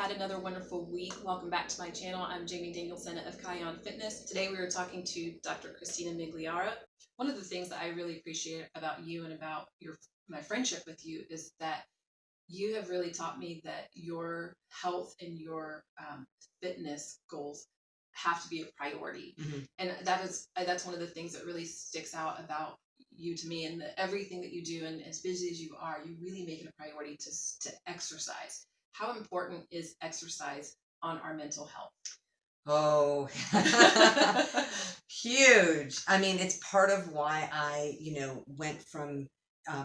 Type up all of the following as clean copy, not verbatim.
had another wonderful week. Welcome back to my channel. I'm Jamie Danielson of Kaion Fitness. Today we are talking to Dr. Christina Migliara. One of the things that I really appreciate about you and about my friendship with you is that you have really taught me that your health and your fitness goals have to be a priority. And that's one of the things that really sticks out about you to me, and everything that you do, and as busy as you are, you really make it a priority to exercise. How important is exercise on our mental health? Oh, huge. I mean, it's part of why I, went from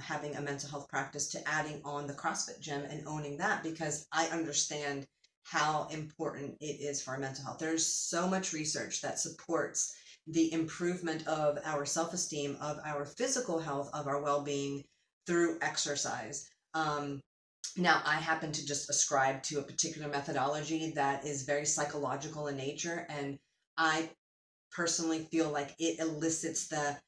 having a mental health practice to adding on the CrossFit gym and owning that, because I understand how important it is for our mental health. There's so much research that supports the improvement of our self-esteem, of our physical health, of our well-being through exercise. Now, I happen to just ascribe to a particular methodology that is very psychological in nature, and I personally feel like it elicits the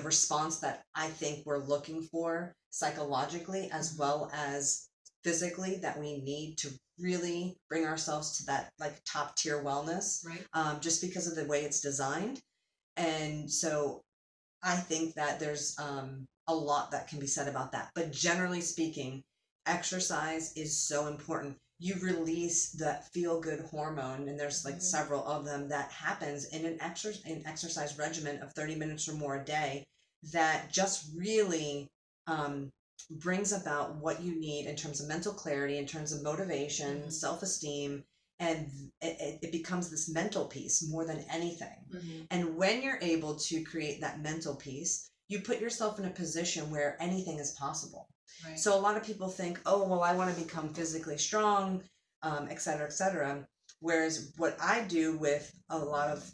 response that I think we're looking for psychologically as well as physically, that we need to really bring ourselves to that like top tier wellness, right? Just because of the way it's designed. And so I think that there's a lot that can be said about that. But generally speaking, exercise is so important. You release that feel good hormone, and there's like several of them that happens in an exercise regimen of 30 minutes or more a day, that just really brings about what you need in terms of mental clarity, in terms of motivation, self-esteem, and it becomes this mental piece more than anything. And when you're able to create that mental piece, you put yourself in a position where anything is possible. Right. So a lot of people think, oh, well, I want to become physically strong, et cetera, et cetera. Whereas what I do with a lot of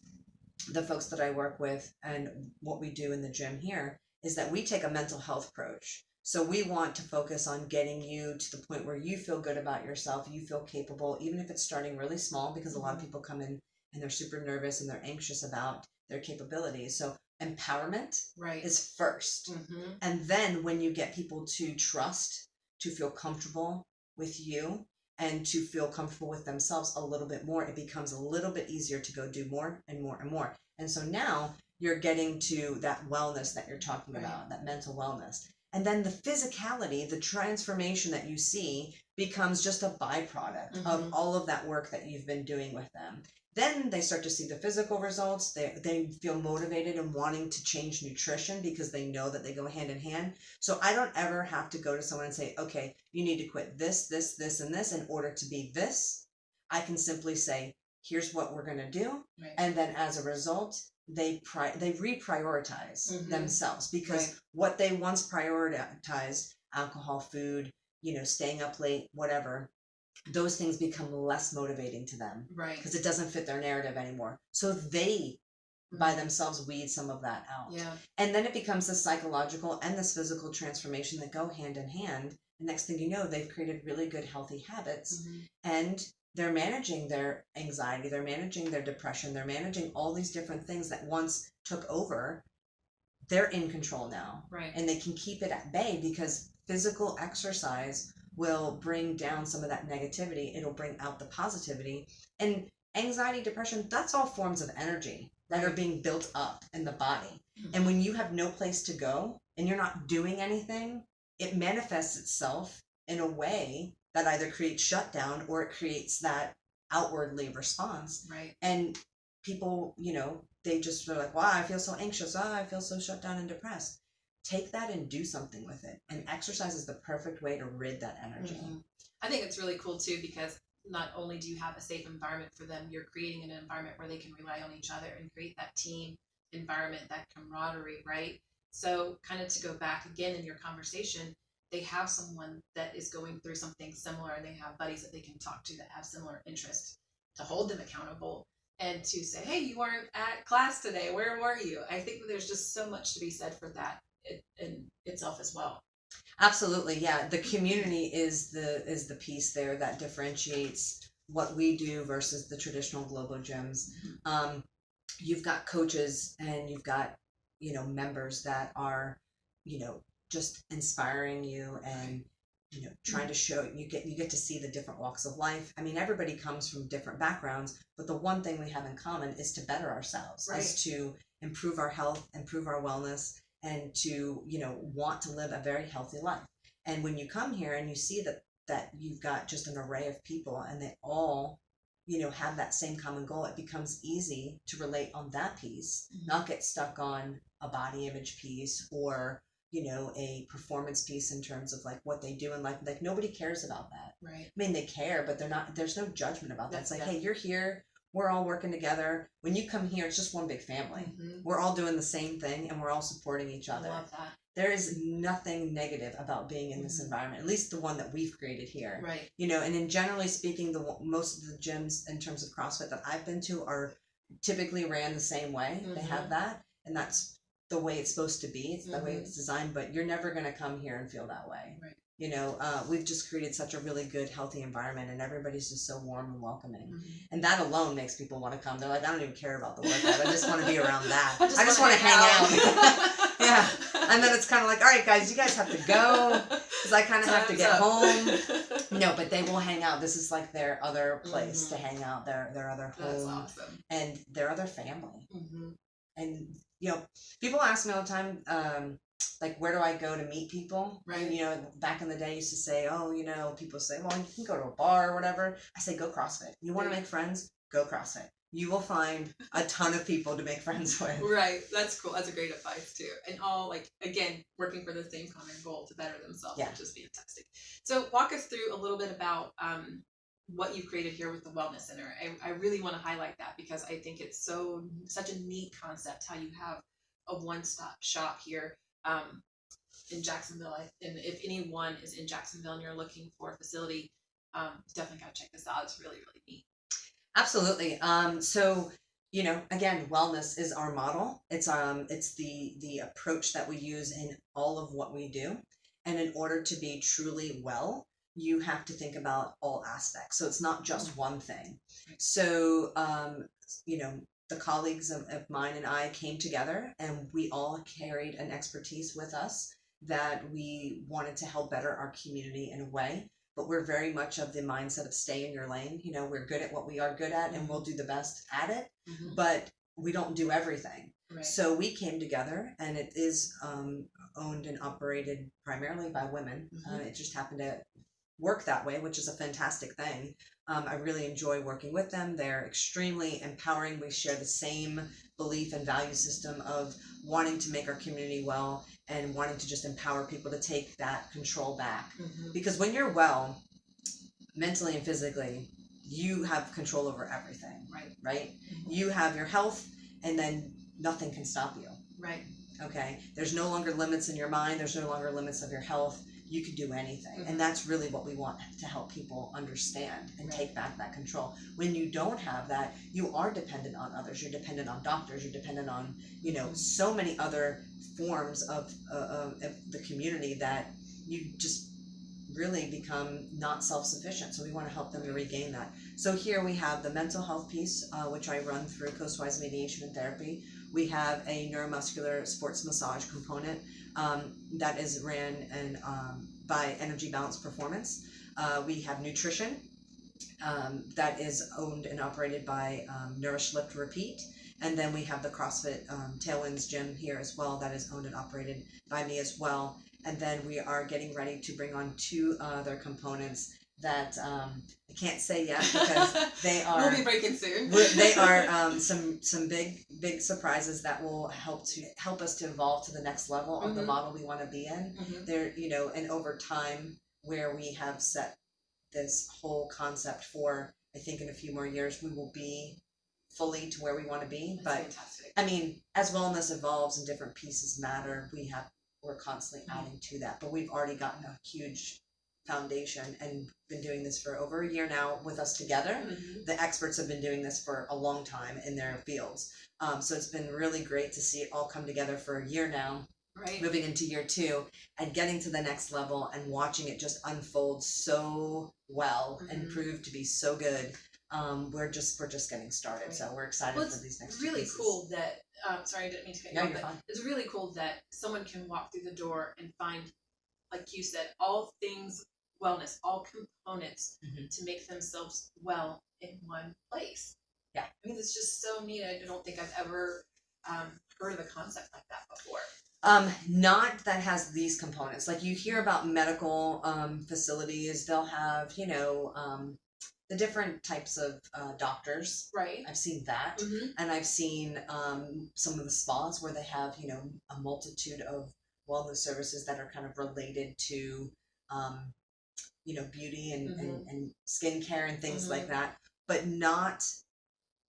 the folks that I work with and what we do in the gym here is that we take a mental health approach. So we want to focus on getting you to the point where you feel good about yourself, you feel capable, even if it's starting really small, because a lot of people come in and they're super nervous and they're anxious about their capabilities. So empowerment is first. And then when you get people to trust, to feel comfortable with you, and to feel comfortable with themselves a little bit more, it becomes a little bit easier to go do more and more and more. And so now you're getting to that wellness that you're talking about, that mental wellness. And then the physicality, the transformation that you see becomes just a byproduct of all of that work that you've been doing with them. Then they start to see the physical results. They feel motivated and wanting to change nutrition because they know that they go hand in hand. So I don't ever have to go to someone and say, okay, you need to quit this, this, this, and this in order to be this. I can simply say, here's what we're going to do. And then as a result, they reprioritize themselves, because what they once prioritized, alcohol, food, staying up late, whatever, those things become less motivating to them, because it doesn't fit their narrative anymore. So they by themselves weed some of that out. And then it becomes this psychological and this physical transformation that go hand in hand. And next thing you know, they've created really good, healthy habits, and they're managing their anxiety, they're managing their depression, they're managing all these different things that once took over. They're in control now, and they can keep it at bay, because physical exercise will bring down some of that negativity. It'll bring out the positivity. And anxiety, depression, that's all forms of energy that are being built up in the body. And when you have no place to go and you're not doing anything, it manifests itself in a way that either creates shutdown or it creates that outwardly response. And people, they just are like, wow, I feel so anxious. Oh, I feel so shut down and depressed. Take that and do something with it. And exercise is the perfect way to rid that energy. I think it's really cool too, because not only do you have a safe environment for them, you're creating an environment where they can rely on each other and create that team environment, that camaraderie, right? So kind of to go back again in your conversation, they have someone that is going through something similar, and they have buddies that they can talk to that have similar interests, to hold them accountable and to say, hey, you weren't at class today, where were you? I think that there's just so much to be said for that in itself as well. Absolutely, yeah. The community is the piece there that differentiates what we do versus the traditional global gyms. You've got coaches and you've got members that are just inspiring you and trying to show you get to see the different walks of life. I mean, everybody comes from different backgrounds, but the one thing we have in common is to better ourselves, is to improve our health, improve our wellness, and to want to live a very healthy life. And when you come here and you see that you've got just an array of people and they all have that same common goal, it becomes easy to relate on that piece, not get stuck on a body image piece or a performance piece in terms of like what they do in life. Like nobody cares about that. Right. I mean, they care, but there's no judgment about that. It's like, hey, you're here, we're all working together. When you come here, it's just one big family. We're all doing the same thing and we're all supporting each other. I love that. There is nothing negative about being in this environment, at least the one that we've created here. Right. And in generally speaking, most of the gyms in terms of CrossFit that I've been to are typically ran the same way. They have that, and that's the way it's supposed to be. It's the way it's designed, but you're never going to come here and feel that way. Right. We've just created such a really good, healthy environment, and everybody's just so warm and welcoming. And that alone makes people want to come. They're like, I don't even care about the workout. I just want to be around that. I just want to hang out. Yeah. And then it's kind of like, all right, guys, you guys have to go because I kind of have to get home. No, but they will hang out. This is like their other place to hang out, their other home. That's awesome. And their other family. And people ask me all the time, like, where do I go to meet people? Right. And, back in the day, I used to say, people say, well, you can go to a bar or whatever. I say, go CrossFit. You want to make friends? Go CrossFit. You will find a ton of people to make friends with. Right. That's cool. That's a great advice too. And all again, working for the same common goal to better themselves, which is fantastic. So walk us through a little bit about what you've created here with the Wellness Center. I really want to highlight that because I think it's such a neat concept how you have a one-stop shop here in Jacksonville. And if anyone is in Jacksonville and you're looking for a facility, definitely gotta check this out. It's really, really neat. Absolutely. So, again, wellness is our model. It's the approach that we use in all of what we do. And in order to be truly well, you have to think about all aspects. So it's not just one thing. So, the colleagues of mine and I came together and we all carried an expertise with us that we wanted to help better our community in a way. But we're very much of the mindset of stay in your lane. We're good at what we are good at and we'll do the best at it, but we don't do everything. Right. So we came together, and it is owned and operated primarily by women. It just happened to work that way, which is a fantastic thing. I really enjoy working with them. They're extremely empowering. We share the same belief and value system of wanting to make our community well and wanting to just empower people to take that control back. Because when you're well, mentally and physically, you have control over everything. Right? You have your health, and then nothing can stop you. Right. Okay? There's no longer limits in your mind. There's no longer limits of your health. You can do anything. And that's really what we want to help people understand and take back that control. When you don't have that, you are dependent on others. You're dependent on doctors. You're dependent on, so many other forms of the community that you just really become not self-sufficient. So we want to help them to regain that. So here we have the mental health piece, which I run through Coastwise Medication and Therapy. We have a neuromuscular sports massage component that is ran by Energy Balance Performance. We have nutrition that is owned and operated by Nourish, Lift, Repeat. And then we have the CrossFit Tailwinds gym here as well that is owned and operated by me as well. And then we are getting ready to bring on 2 other components that I can't say yet because they are. We'll be breaking soon. They are some big surprises that will help us to evolve to the next level of the model we want to be in. There, and over time, where we have set this whole concept for, I think in a few more years we will be fully to where we want to be. That's but fantastic. I mean, as wellness evolves and different pieces matter, we're constantly adding to that. But we've already gotten a huge foundation and been doing this for over a year now with us together. The experts have been doing this for a long time in their fields. So it's been really great to see it all come together for a year now. Right. Moving into year 2 and getting to the next level and watching it just unfold so well and prove to be so good. We're just getting started, so we're excited for these next 2 pieces. It's really cool that sorry, I didn't mean to cut you off, but fine. it's really cool that someone can walk through the door and find, like you said, all things wellness, all components Mm-hmm. to make themselves well in one place. Yeah. I mean, it's just so neat. I don't think I've ever heard of a concept like that before. Not that has these components. Like you hear about medical facilities, they'll have, the different types of doctors. Right. I've seen that. Mm-hmm. And I've seen some of the spas where they have, a multitude of wellness services that are kind of related to, beauty and, Mm-hmm. and skincare and things Mm-hmm. like that, but not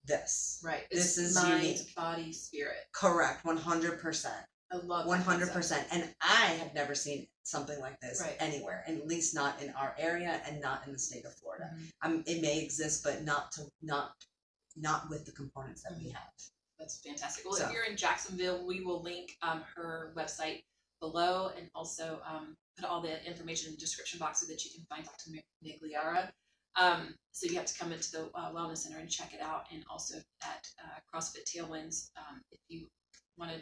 this. Right. This is mind, unique. body, spirit. Correct. 100%. I love 100%. And I have never seen something like this right. anywhere, and at least not in our area and not in the state of Florida. Mm-hmm. It may exist, but not with the components that we have. That's fantastic. Well, if you're in Jacksonville, we will link her website below, and also put all the information in the description box so that you can find Dr. Migliara. So you have to come into the Wellness Center and check it out, and also at CrossFit Tailwinds if you want to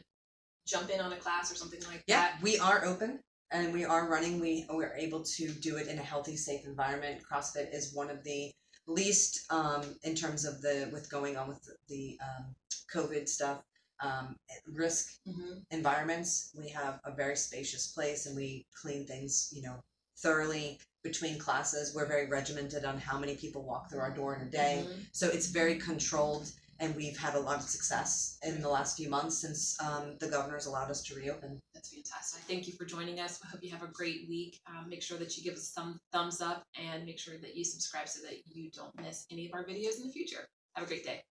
jump in on a class or something like that. Yeah, we are open and we are running. We're able to do it in a healthy, safe environment. CrossFit is one of the least in terms of with going on with the COVID stuff, risk environments. We have a very spacious place and we clean things, thoroughly between classes. We're very regimented on how many people walk through our door in a day. So it's very controlled. And we've had a lot of success in the last few months since the governor's allowed us to reopen. That's fantastic. Thank you for joining us. I hope you have a great week. Make sure that you give us some thumbs up and make sure that you subscribe so that you don't miss any of our videos in the future. Have a great day.